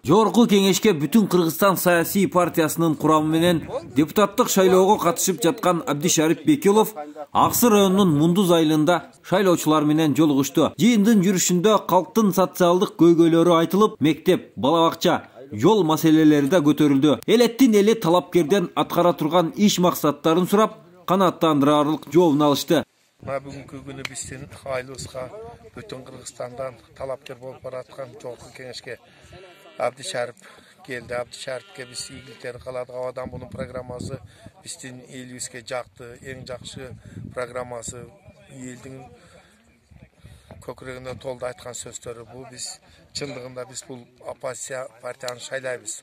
Жогорку кеңешке бүтүн Кыргызстан саясий партиясынын курамы менен депутаттык шайлоого катышып жаткан Абдишарип Бекилов Аксы районунун Мундуз айылында шайлоочулар менен жолугушту. Жыйындын жүрүшүндө калктын социалдык көйгөйлөрү айтылып, мектеп, бала бакча, жол маселелери да көтөрүлдү. Элеттин эли талапкерден аткара турган иш максаттарын сурап, канааттандырарлык жообун алышты. Бүгүнкү күнү биздин айылыбызга бүтүн Кыргызстандан талапкер болуп бараткан жогорку кеңешке Абдишарип келди. Абдишарипке биз ийгиликтер кааладык. Абадан бунун программасы биздин элибизге жакты, эң жакшы программасы, элдин көкүрөгүнө толду айткан сөздөрү. Бул биз чындыгында биз бул оппозиция партияны шайлайбыз.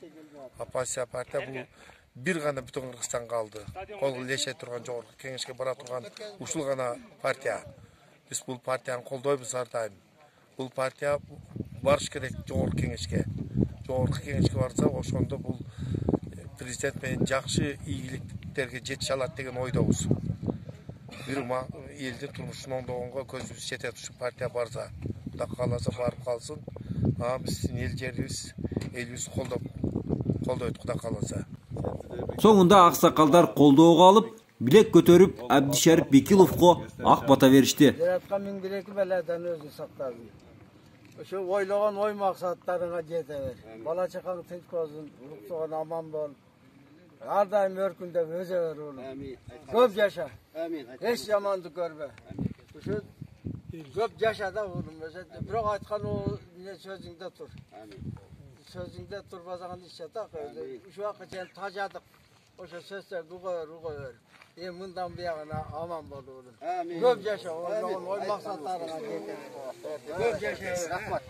Оппозиция партия бул бир гана бүтүн Кыргызстан калды. Кол илеше турган жогорку кеңешке бара турган ушул гана партия. Биз бул партияны колдойбуз ар дайым. Бул партия барыш керек жогорку кеңешке. Жогорку кеңешке барса, ошондо бул президент менен жакшы ийгиликтерге жетише алат деген ойдобуз. Бир элдин турмушун оңдогонго көзүбүз жетет ушул партия барса. Кудай кааласа барып калсын. Биздин эл жерибиз, элибизди колдойт Кудай кааласа. Соңунда аксакалдар колдоого алып, билек көтөрүп Абдишарип Бекиловго ак бата беришти. Жараткан миң билеки беледен өзү сактасын. Ошо ойлогон ой максаттарыңа жете бер. Бала чакаң тынч болсун, уруктуган аман бол. Ар дайым өркүндөп өзө бер улум. Көп жаша. Эч жамандык көрбө. Ошо көп жаша да улум. Бирок айткан сөзүңдө тур. Сөзүңдө турбасаң иш жатак. Ушуга чейин тажадык. Ошо сөздөрдү уга бер. Мындан биягына аман болуулу. Көп жаша, ой максаттарыңа жете бер. Көп жаша.